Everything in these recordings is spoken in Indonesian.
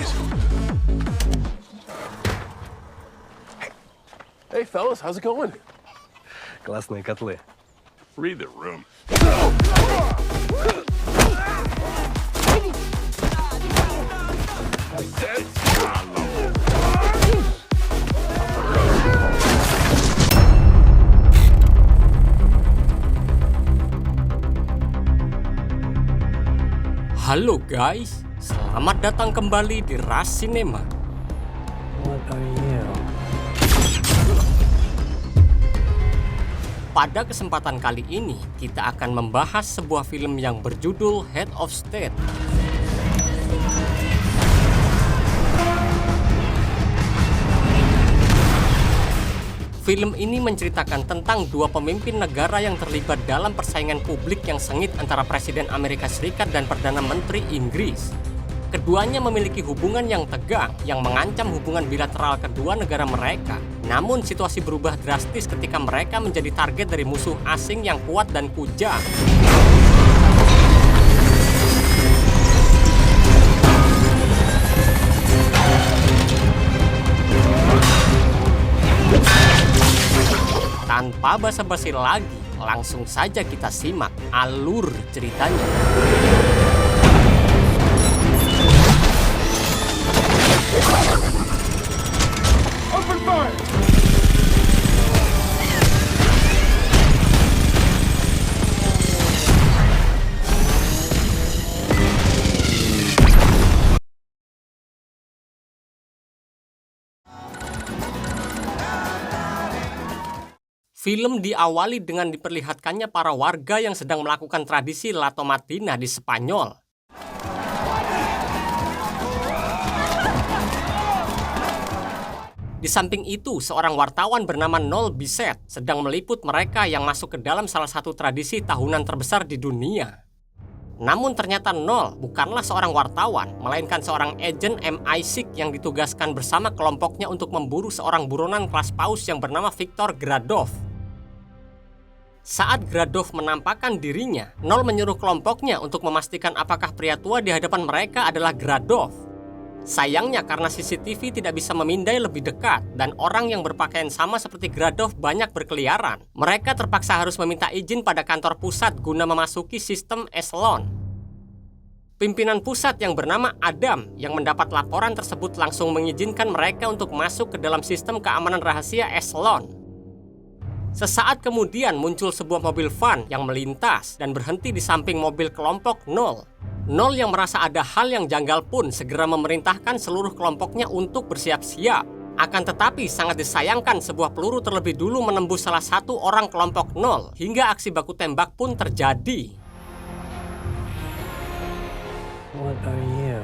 please. Hey, fellas, how's it going? Классные котлы. Read the room. Halo guys, selamat datang kembali di Rush Cinema. What are you? Pada kesempatan kali ini, kita akan membahas sebuah film yang berjudul Head of State. Film ini menceritakan tentang dua pemimpin negara yang terlibat dalam persaingan publik yang sengit antara Presiden Amerika Serikat dan Perdana Menteri Inggris. Keduanya memiliki hubungan yang tegang yang mengancam hubungan bilateral kedua negara mereka. Namun situasi berubah drastis ketika mereka menjadi target dari musuh asing yang kuat dan kujang. Tanpa basa-basi lagi, langsung saja kita simak alur ceritanya. Open fire! Film diawali dengan diperlihatkannya para warga yang sedang melakukan tradisi La Tomatina di Spanyol. Di samping itu, seorang wartawan bernama Noel Bisset sedang meliput mereka yang masuk ke dalam salah satu tradisi tahunan terbesar di dunia. Namun ternyata Noel bukanlah seorang wartawan, melainkan seorang agen MI6 yang ditugaskan bersama kelompoknya untuk memburu seorang buronan kelas paus yang bernama Viktor Gradov. Saat Gradov menampakkan dirinya, Noel menyuruh kelompoknya untuk memastikan apakah pria tua di hadapan mereka adalah Gradov. Sayangnya karena CCTV tidak bisa memindai lebih dekat dan orang yang berpakaian sama seperti Gradov banyak berkeliaran, mereka terpaksa harus meminta izin pada kantor pusat guna memasuki sistem Eselon. Pimpinan pusat yang bernama Adam yang mendapat laporan tersebut langsung mengizinkan mereka untuk masuk ke dalam sistem keamanan rahasia Eselon. Sesaat kemudian muncul sebuah mobil van yang melintas dan berhenti di samping mobil kelompok Noel. Noel yang merasa ada hal yang janggal pun segera memerintahkan seluruh kelompoknya untuk bersiap-siap. Akan tetapi sangat disayangkan sebuah peluru terlebih dulu menembus salah satu orang kelompok Noel hingga aksi baku tembak pun terjadi. What are you?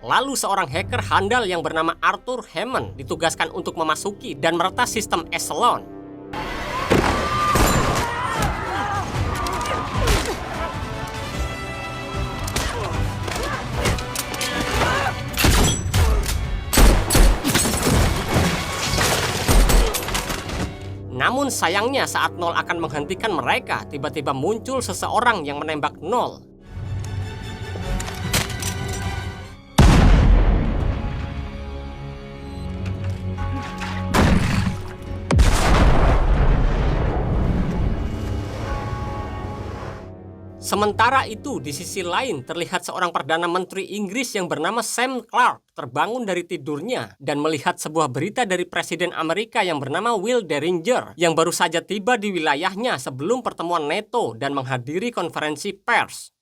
Lalu seorang hacker handal yang bernama Arthur Hammond ditugaskan untuk memasuki dan meretas sistem Eselon. Namun sayangnya saat Noel akan menghentikan mereka, tiba-tiba muncul seseorang yang menembak Noel. Sementara itu, di sisi lain terlihat seorang Perdana Menteri Inggris yang bernama Sam Clark terbangun dari tidurnya dan melihat sebuah berita dari Presiden Amerika yang bernama Will Derringer yang baru saja tiba di wilayahnya sebelum pertemuan NATO dan menghadiri konferensi pers.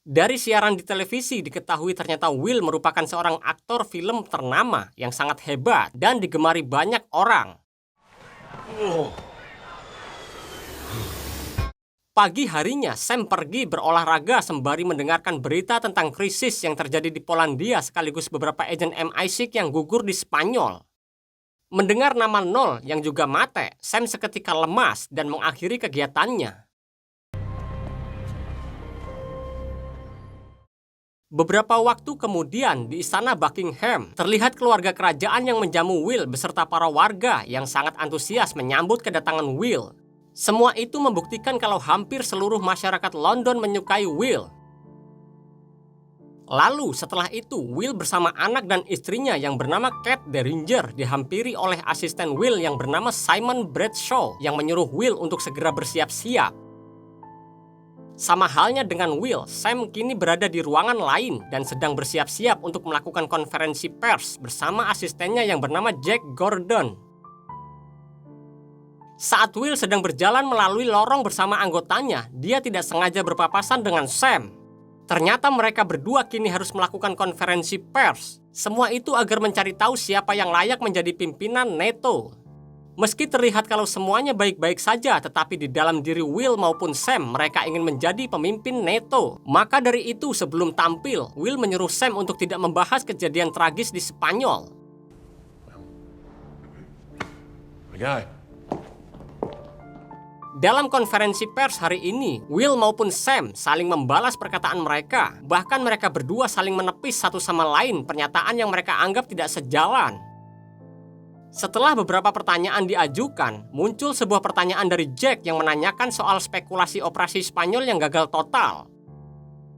Dari siaran di televisi diketahui ternyata Will merupakan seorang aktor film ternama yang sangat hebat dan digemari banyak orang. Pagi harinya, Sam pergi berolahraga sembari mendengarkan berita tentang krisis yang terjadi di Polandia sekaligus beberapa agen MI6 yang gugur di Spanyol. Mendengar nama Noel yang juga mate, Sam seketika lemas dan mengakhiri kegiatannya. Beberapa waktu kemudian di istana Buckingham, terlihat keluarga kerajaan yang menjamu Will beserta para warga yang sangat antusias menyambut kedatangan Will. Semua itu membuktikan kalau hampir seluruh masyarakat London menyukai Will. Lalu setelah itu, Will bersama anak dan istrinya yang bernama Kate Derringer dihampiri oleh asisten Will yang bernama Simon Bradshaw yang menyuruh Will untuk segera bersiap-siap. Sama halnya dengan Will, Sam kini berada di ruangan lain dan sedang bersiap-siap untuk melakukan konferensi pers bersama asistennya yang bernama Jack Gordon. Saat Will sedang berjalan melalui lorong bersama anggotanya, dia tidak sengaja berpapasan dengan Sam. Ternyata mereka berdua kini harus melakukan konferensi pers. Semua itu agar mencari tahu siapa yang layak menjadi pimpinan NATO. Meski terlihat kalau semuanya baik-baik saja, tetapi di dalam diri Will maupun Sam mereka ingin menjadi pemimpin NATO. Maka dari itu sebelum tampil, Will menyuruh Sam untuk tidak membahas kejadian tragis di Spanyol. Dalam konferensi pers hari ini, Will maupun Sam saling membalas perkataan mereka. Bahkan mereka berdua saling menepis satu sama lain pernyataan yang mereka anggap tidak sejalan. Setelah beberapa pertanyaan diajukan, muncul sebuah pertanyaan dari Jack yang menanyakan soal spekulasi operasi Spanyol yang gagal total.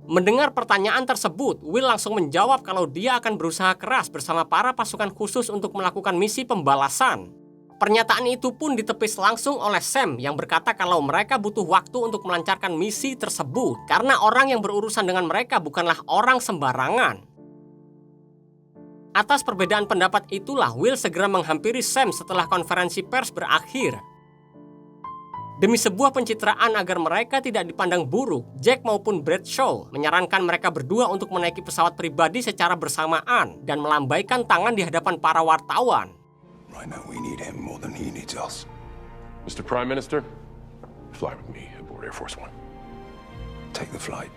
Mendengar pertanyaan tersebut, Will langsung menjawab kalau dia akan berusaha keras bersama para pasukan khusus untuk melakukan misi pembalasan. Pernyataan itu pun ditepis langsung oleh Sam yang berkata kalau mereka butuh waktu untuk melancarkan misi tersebut karena orang yang berurusan dengan mereka bukanlah orang sembarangan. Atas perbedaan pendapat itulah Will segera menghampiri Sam setelah konferensi pers berakhir. Demi sebuah pencitraan agar mereka tidak dipandang buruk, Jack maupun Bradshaw menyarankan mereka berdua untuk menaiki pesawat pribadi secara bersamaan dan melambaikan tangan di hadapan para wartawan. Right now we need him more than he needs us. Mr. Prime Minister, fly with me aboard Air Force One. Take the flight.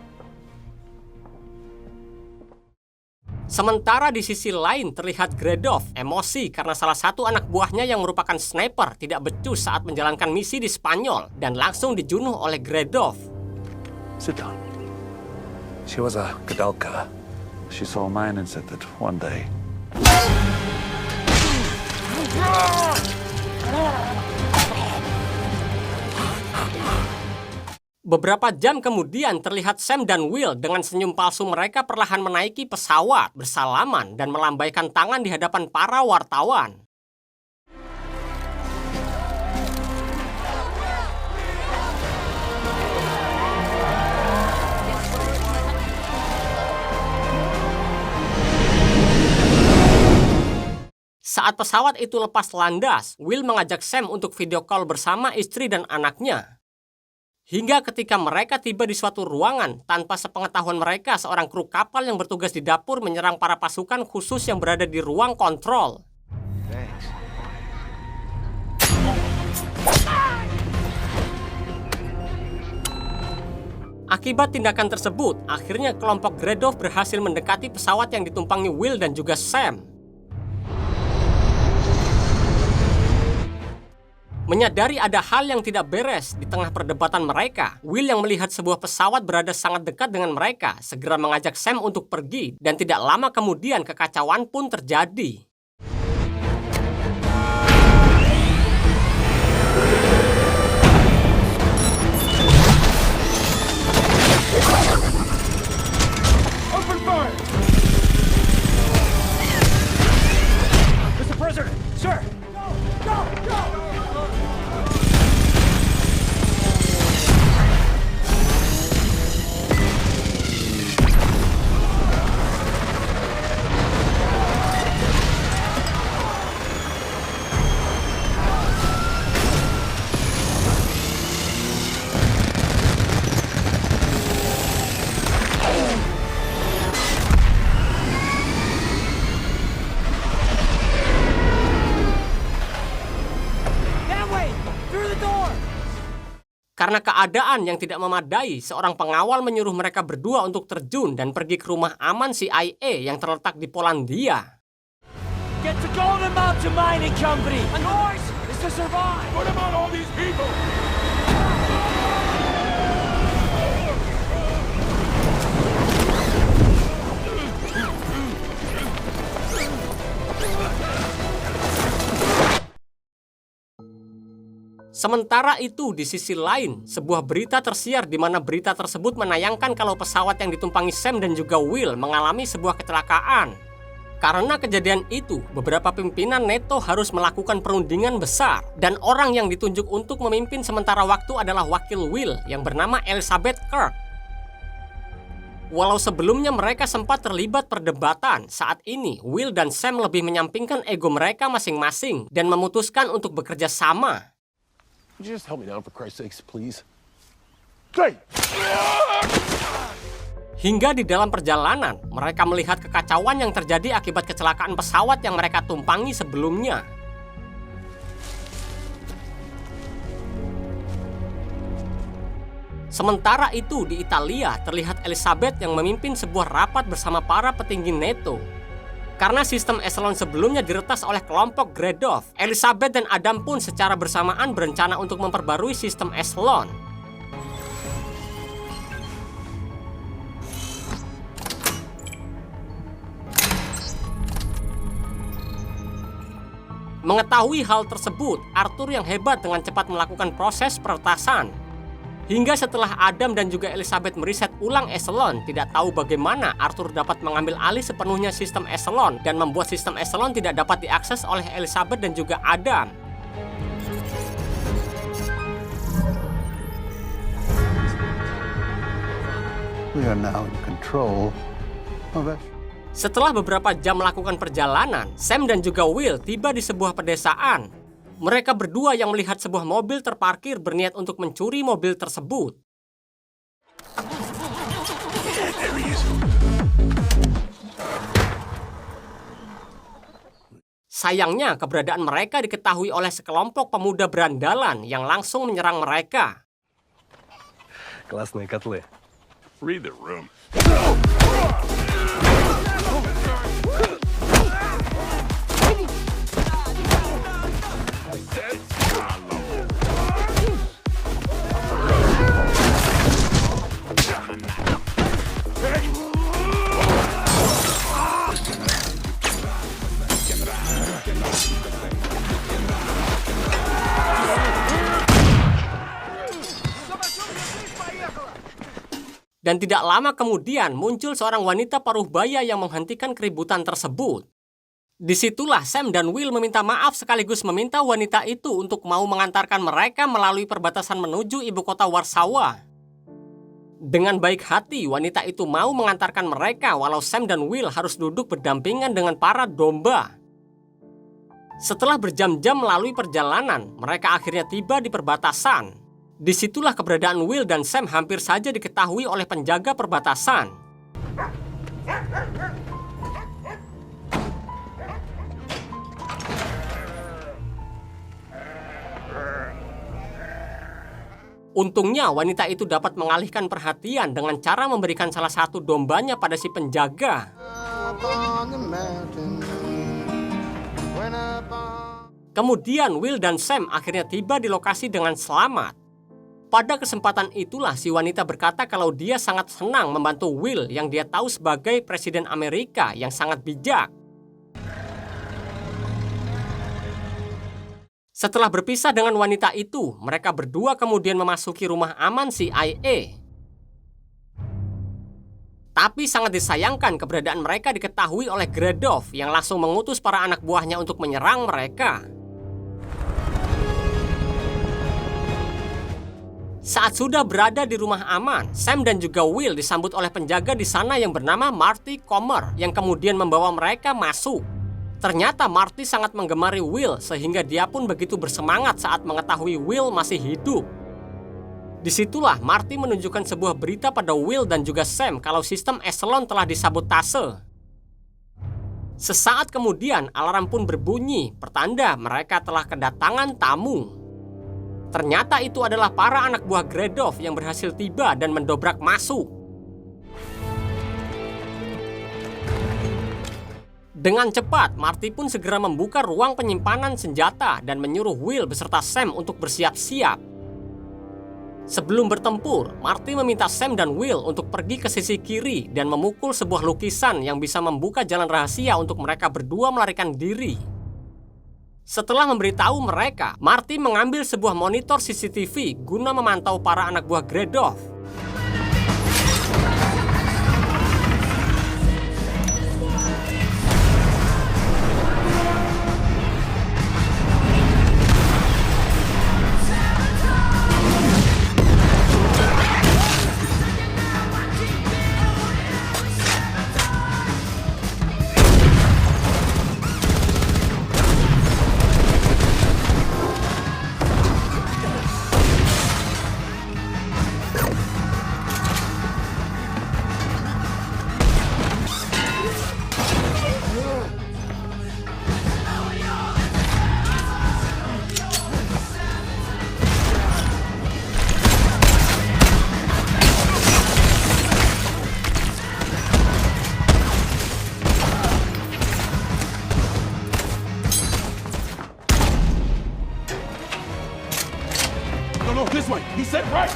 Sementara di sisi lain terlihat Gradov emosi karena salah satu anak buahnya yang merupakan sniper tidak becus saat menjalankan misi di Spanyol dan langsung dijunuh oleh Gradov. Sit down. She was a Gadalka. She saw mine and said that one day. Beberapa jam kemudian terlihat Sam dan Will dengan senyum palsu mereka perlahan menaiki pesawat, bersalaman, dan melambaikan tangan di hadapan para wartawan. Saat pesawat itu lepas landas, Will mengajak Sam untuk video call bersama istri dan anaknya. Hingga ketika mereka tiba di suatu ruangan, tanpa sepengetahuan mereka, seorang kru kapal yang bertugas di dapur menyerang para pasukan khusus yang berada di ruang kontrol. Akibat tindakan tersebut, akhirnya kelompok Gradov berhasil mendekati pesawat yang ditumpangi Will dan juga Sam. Menyadari ada hal yang tidak beres di tengah perdebatan mereka, Will yang melihat sebuah pesawat berada sangat dekat dengan mereka segera mengajak Sam untuk pergi dan tidak lama kemudian kekacauan pun terjadi. Open fire! Mr. President, sir! Go! Go! Go! Karena keadaan yang tidak memadai, seorang pengawal menyuruh mereka berdua untuk terjun dan pergi ke rumah aman CIA yang terletak di Polandia. Get to Golden Mountain Mining Company! And ours is to survive! Put him on all these people! Sementara itu, di sisi lain, sebuah berita tersiar di mana berita tersebut menayangkan kalau pesawat yang ditumpangi Sam dan juga Will mengalami sebuah kecelakaan. Karena kejadian itu, beberapa pimpinan NATO harus melakukan perundingan besar, dan orang yang ditunjuk untuk memimpin sementara waktu adalah wakil Will yang bernama Elizabeth Kirk. Walau sebelumnya mereka sempat terlibat perdebatan, saat ini Will dan Sam lebih menyampingkan ego mereka masing-masing dan memutuskan untuk bekerja sama. Would you just help me down for Christ's sakes, please? Hingga di dalam perjalanan, mereka melihat kekacauan yang terjadi akibat kecelakaan pesawat yang mereka tumpangi sebelumnya. Sementara itu, di Italia terlihat Elizabeth yang memimpin sebuah rapat bersama para petinggi NATO. Karena sistem eselon sebelumnya diretas oleh kelompok Gradov, Elizabeth dan Adam pun secara bersamaan berencana untuk memperbarui sistem eselon. Mengetahui hal tersebut, Arthur yang hebat dengan cepat melakukan proses peretasan. Hingga setelah Adam dan juga Elizabeth meriset ulang eselon, tidak tahu bagaimana Arthur dapat mengambil alih sepenuhnya sistem eselon dan membuat sistem eselon tidak dapat diakses oleh Elizabeth dan juga Adam. We are now in control of it. Setelah beberapa jam melakukan perjalanan, Sam dan juga Will tiba di sebuah pedesaan. Mereka berdua yang melihat sebuah mobil terparkir berniat untuk mencuri mobil tersebut. Sayangnya, keberadaan mereka diketahui oleh sekelompok pemuda berandalan yang langsung menyerang mereka. Классные котлы. Read the room. Dan tidak lama kemudian muncul seorang wanita paruh baya yang menghentikan keributan tersebut. Disitulah Sam dan Will meminta maaf sekaligus meminta wanita itu untuk mau mengantarkan mereka melalui perbatasan menuju ibu kota Warsawa. Dengan baik hati, wanita itu mau mengantarkan mereka walau Sam dan Will harus duduk berdampingan dengan para domba. Setelah berjam-jam melalui perjalanan, mereka akhirnya tiba di perbatasan. Disitulah keberadaan Will dan Sam hampir saja diketahui oleh penjaga perbatasan. Untungnya wanita itu dapat mengalihkan perhatian dengan cara memberikan salah satu dombanya pada si penjaga. Kemudian Will dan Sam akhirnya tiba di lokasi dengan selamat. Pada kesempatan itulah si wanita berkata kalau dia sangat senang membantu Will yang dia tahu sebagai Presiden Amerika yang sangat bijak. Setelah berpisah dengan wanita itu, mereka berdua kemudian memasuki rumah aman CIA. Tapi sangat disayangkan keberadaan mereka diketahui oleh Gradov yang langsung mengutus para anak buahnya untuk menyerang mereka. Saat sudah berada di rumah aman, Sam dan juga Will disambut oleh penjaga di sana yang bernama Marty Comer yang kemudian membawa mereka masuk. Ternyata Marty sangat menggemari Will sehingga dia pun begitu bersemangat saat mengetahui Will masih hidup. Disitulah Marty menunjukkan sebuah berita pada Will dan juga Sam kalau sistem eselon telah disabotase. Sesaat kemudian alarm pun berbunyi, pertanda mereka telah kedatangan tamu. Ternyata itu adalah para anak buah Gradov yang berhasil tiba dan mendobrak masuk. Dengan cepat, Marty pun segera membuka ruang penyimpanan senjata dan menyuruh Will beserta Sam untuk bersiap-siap. Sebelum bertempur, Marty meminta Sam dan Will untuk pergi ke sisi kiri dan memukul sebuah lukisan yang bisa membuka jalan rahasia untuk mereka berdua melarikan diri. Setelah memberitahu mereka, Marty mengambil sebuah monitor CCTV guna memantau para anak buah Gradov. No, this way. He said right.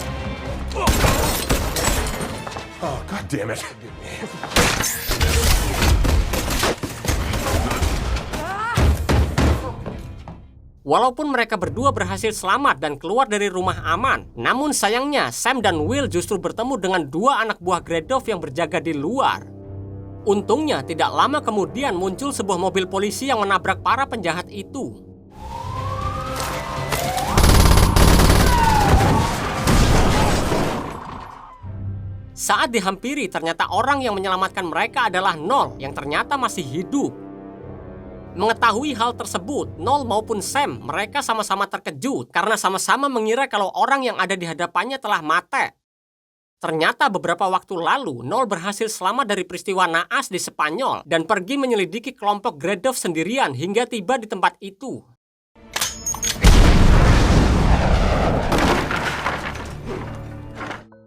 Oh, God damn it. Walaupun mereka berdua berhasil selamat dan keluar dari rumah aman, namun sayangnya Sam dan Will justru bertemu dengan dua anak buah Gradov yang berjaga di luar. Untungnya tidak lama kemudian muncul sebuah mobil polisi yang menabrak para penjahat itu. Saat dihampiri, ternyata orang yang menyelamatkan mereka adalah Noel yang ternyata masih hidup. Mengetahui hal tersebut, Noel maupun Sam mereka sama-sama terkejut karena sama-sama mengira kalau orang yang ada di hadapannya telah mati. Ternyata beberapa waktu lalu, Noel berhasil selamat dari peristiwa naas di Spanyol dan pergi menyelidiki kelompok Gradov sendirian hingga tiba di tempat itu.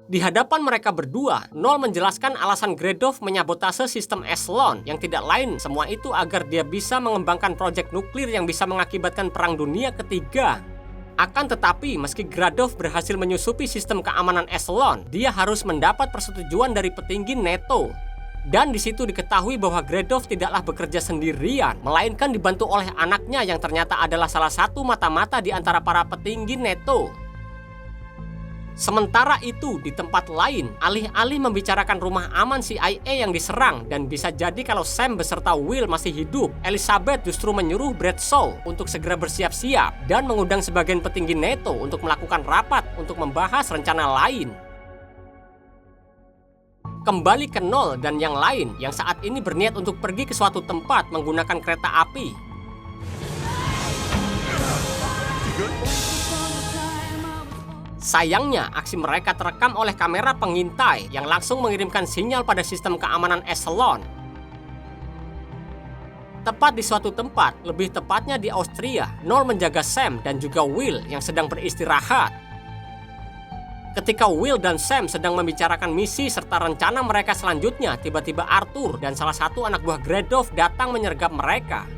Di hadapan mereka berdua, Noel menjelaskan alasan Gradov menyabotase sistem Eslon yang tidak lain semua itu agar dia bisa mengembangkan proyek nuklir yang bisa mengakibatkan Perang Dunia Ketiga. Akan tetapi, meski Gradov berhasil menyusupi sistem keamanan Eslon, dia harus mendapat persetujuan dari petinggi NATO. Dan di situ diketahui bahwa Gradov tidaklah bekerja sendirian, melainkan dibantu oleh anaknya yang ternyata adalah salah satu mata-mata di antara para petinggi NATO. Sementara itu, di tempat lain, alih-alih membicarakan rumah aman CIA yang diserang dan bisa jadi kalau Sam beserta Will masih hidup, Elizabeth justru menyuruh Bradshaw untuk segera bersiap-siap dan mengundang sebagian petinggi NATO untuk melakukan rapat untuk membahas rencana lain. Kembali ke Noel dan yang lain yang saat ini berniat untuk pergi ke suatu tempat menggunakan kereta api. Sayangnya, aksi mereka terekam oleh kamera pengintai yang langsung mengirimkan sinyal pada sistem keamanan Eslon. Tepat di suatu tempat, lebih tepatnya di Austria, Noel menjaga Sam dan juga Will yang sedang beristirahat. Ketika Will dan Sam sedang membicarakan misi serta rencana mereka selanjutnya, tiba-tiba Arthur dan salah satu anak buah Gradov datang menyergap mereka.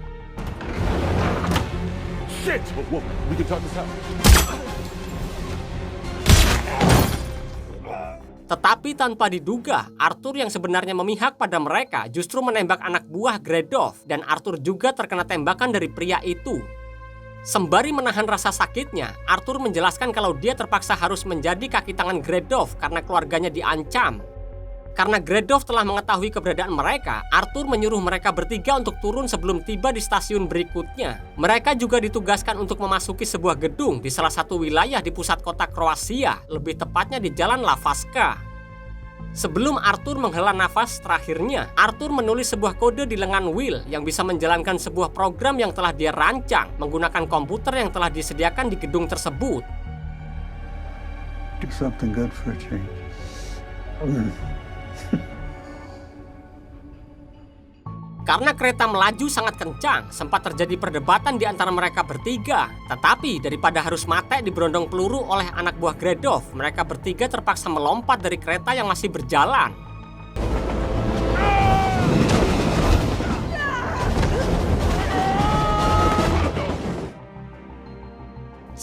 Shit! Whoa, we can talk this out. Tetapi tanpa diduga, Arthur yang sebenarnya memihak pada mereka justru menembak anak buah Gradov dan Arthur juga terkena tembakan dari pria itu. Sembari menahan rasa sakitnya, Arthur menjelaskan kalau dia terpaksa harus menjadi kaki tangan Gradov karena keluarganya diancam. Karena Gradov telah mengetahui keberadaan mereka, Arthur menyuruh mereka bertiga untuk turun sebelum tiba di stasiun berikutnya. Mereka juga ditugaskan untuk memasuki sebuah gedung di salah satu wilayah di pusat kota Kroasia, lebih tepatnya di Jalan Lavaška. Sebelum Arthur menghela nafas terakhirnya, Arthur menulis sebuah kode di lengan Will yang bisa menjalankan sebuah program yang telah dia rancang menggunakan komputer yang telah disediakan di gedung tersebut. Do something good for a change. Karena kereta melaju sangat kencang, sempat terjadi perdebatan di antara mereka bertiga. Tetapi daripada harus mati diberondong peluru oleh anak buah Gradov, mereka bertiga terpaksa melompat dari kereta yang masih berjalan.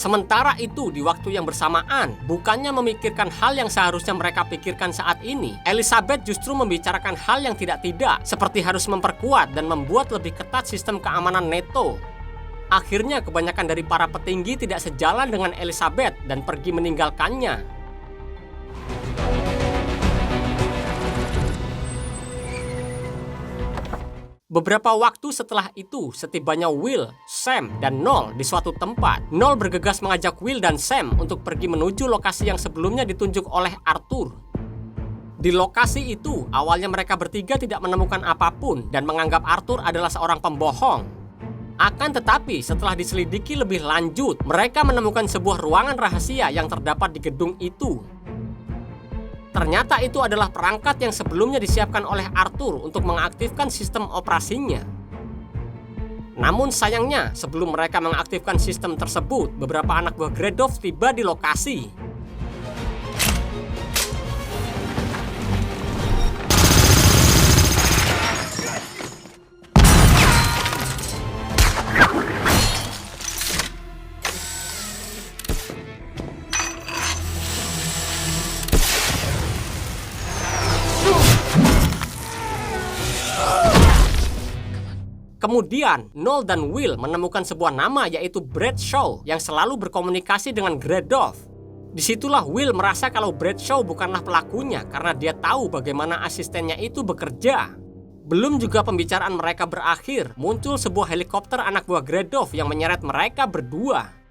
Sementara itu, di waktu yang bersamaan, bukannya memikirkan hal yang seharusnya mereka pikirkan saat ini, Elizabeth justru membicarakan hal yang tidak-tidak, seperti harus memperkuat dan membuat lebih ketat sistem keamanan NATO. Akhirnya kebanyakan dari para petinggi tidak sejalan dengan Elizabeth dan pergi meninggalkannya. Beberapa waktu setelah itu, setibanya Will, Sam, dan Noel di suatu tempat, Noel bergegas mengajak Will dan Sam untuk pergi menuju lokasi yang sebelumnya ditunjuk oleh Arthur. Di lokasi itu, awalnya mereka bertiga tidak menemukan apapun dan menganggap Arthur adalah seorang pembohong. Akan tetapi, setelah diselidiki lebih lanjut, mereka menemukan sebuah ruangan rahasia yang terdapat di gedung itu. Ternyata itu adalah perangkat yang sebelumnya disiapkan oleh Arthur untuk mengaktifkan sistem operasinya. Namun sayangnya, sebelum mereka mengaktifkan sistem tersebut, beberapa anak buah Gredov tiba di lokasi. Kemudian, Noel dan Will menemukan sebuah nama yaitu Bradshaw yang selalu berkomunikasi dengan Gredov. Disitulah Will merasa kalau Bradshaw bukanlah pelakunya karena dia tahu bagaimana asistennya itu bekerja. Belum juga pembicaraan mereka berakhir, muncul sebuah helikopter anak buah Gredov yang menyeret mereka berdua.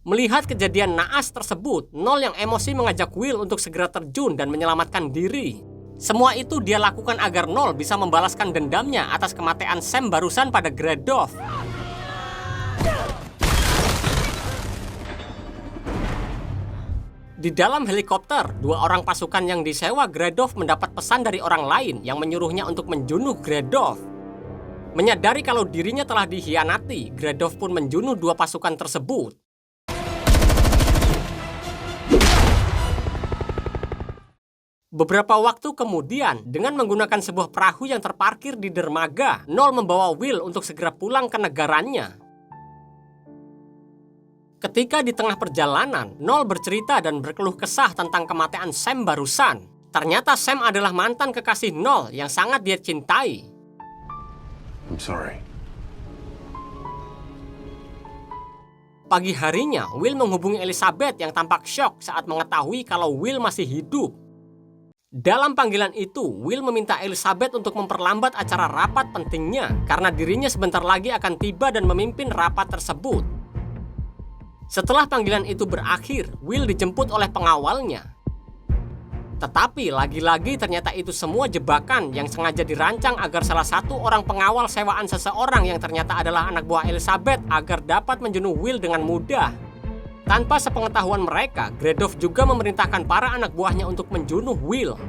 Melihat kejadian naas tersebut, Noel yang emosi mengajak Will untuk segera terjun dan menyelamatkan diri. Semua itu dia lakukan agar Noel bisa membalaskan dendamnya atas kematian Sam barusan pada Gredov. Di dalam helikopter, dua orang pasukan yang disewa Gredov mendapat pesan dari orang lain yang menyuruhnya untuk menjunuh Gredov. Menyadari kalau dirinya telah dikhianati, Gredov pun menjunuh dua pasukan tersebut. Beberapa waktu kemudian, dengan menggunakan sebuah perahu yang terparkir di dermaga, Noel membawa Will untuk segera pulang ke negaranya. Ketika di tengah perjalanan, Noel bercerita dan berkeluh kesah tentang kematian Sam barusan. Ternyata Sam adalah mantan kekasih Noel yang sangat dia cintai. I'm sorry. Pagi harinya, Will menghubungi Elizabeth yang tampak syok saat mengetahui kalau Will masih hidup. Dalam panggilan itu, Will meminta Elizabeth untuk memperlambat acara rapat pentingnya karena dirinya sebentar lagi akan tiba dan memimpin rapat tersebut. Setelah panggilan itu berakhir, Will dijemput oleh pengawalnya. Tetapi lagi-lagi ternyata itu semua jebakan yang sengaja dirancang agar salah satu orang pengawal sewaan seseorang yang ternyata adalah anak buah Elizabeth agar dapat menjunuh Will dengan mudah. Tanpa sepengetahuan mereka, Gredov juga memerintahkan para anak buahnya untuk menjunuh Will.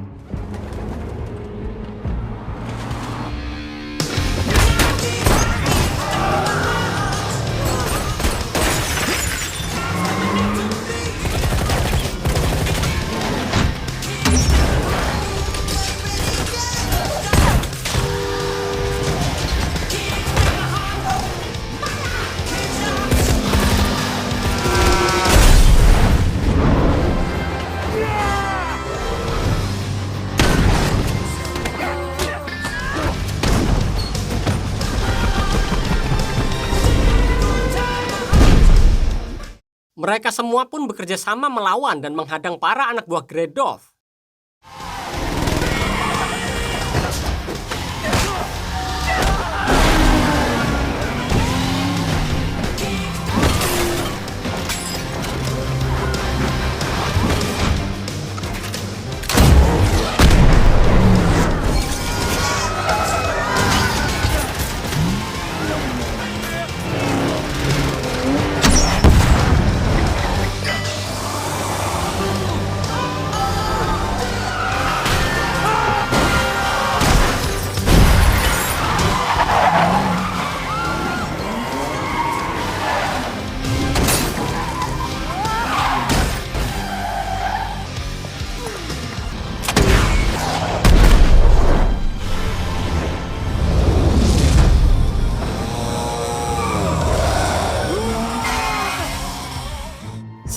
Mereka semua pun bekerja sama melawan dan menghadang para anak buah Gredov.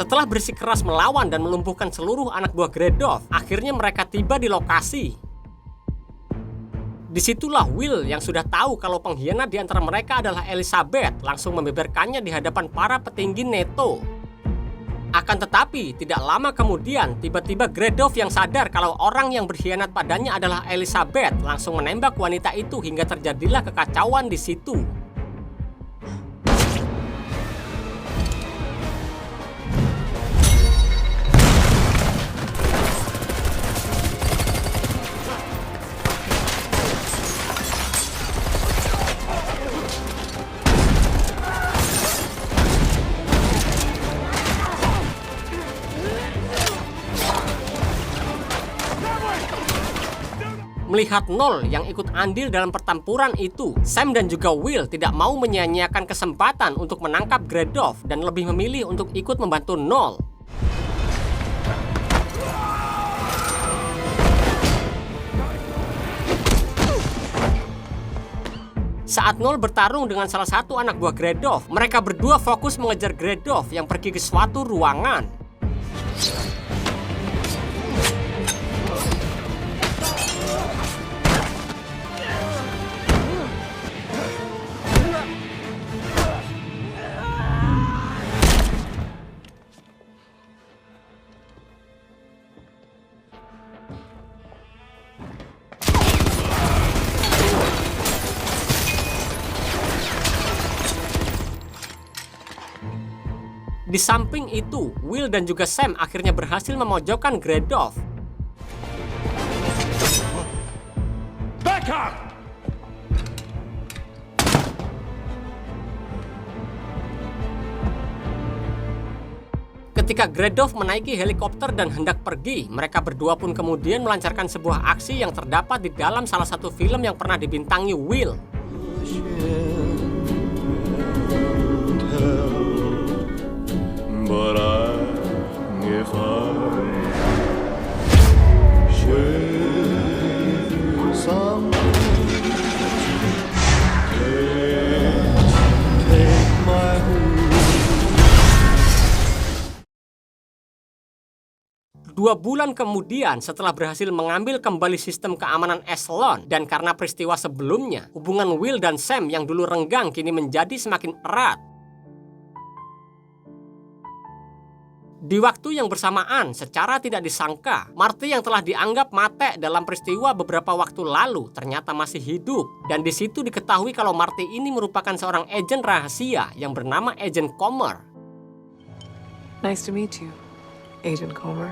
Setelah bersikeras melawan dan melumpuhkan seluruh anak buah Gredov, akhirnya mereka tiba di lokasi. Disitulah Will yang sudah tahu kalau pengkhianat di antara mereka adalah Elizabeth langsung membeberkannya di hadapan para petinggi NATO. Akan tetapi, tidak lama kemudian, tiba-tiba Gredov yang sadar kalau orang yang berkhianat padanya adalah Elizabeth langsung menembak wanita itu hingga terjadilah kekacauan di situ. Melihat Noel yang ikut andil dalam pertempuran itu, Sam dan juga Will tidak mau menyia-nyiakan kesempatan untuk menangkap Gredov dan lebih memilih untuk ikut membantu Noel. Saat Noel bertarung dengan salah satu anak buah Gredov, mereka berdua fokus mengejar Gredov yang pergi ke suatu ruangan. Di samping itu, Will dan juga Sam akhirnya berhasil memojokkan Gredov. Back up! Ketika Gredov menaiki helikopter dan hendak pergi, mereka berdua pun kemudian melancarkan sebuah aksi yang terdapat di dalam salah satu film yang pernah dibintangi Will. But if I should someday take my home. 2 bulan kemudian, setelah berhasil mengambil kembali sistem keamanan Eslon dan karena peristiwa sebelumnya, hubungan Will dan Sam yang dulu renggang kini menjadi semakin erat. Di waktu yang bersamaan, secara tidak disangka, Marty yang telah dianggap mati dalam peristiwa beberapa waktu lalu ternyata masih hidup. Dan di situ diketahui kalau Marty ini merupakan seorang agen rahasia yang bernama Agent Comer. Nice to meet you, Agent Comer.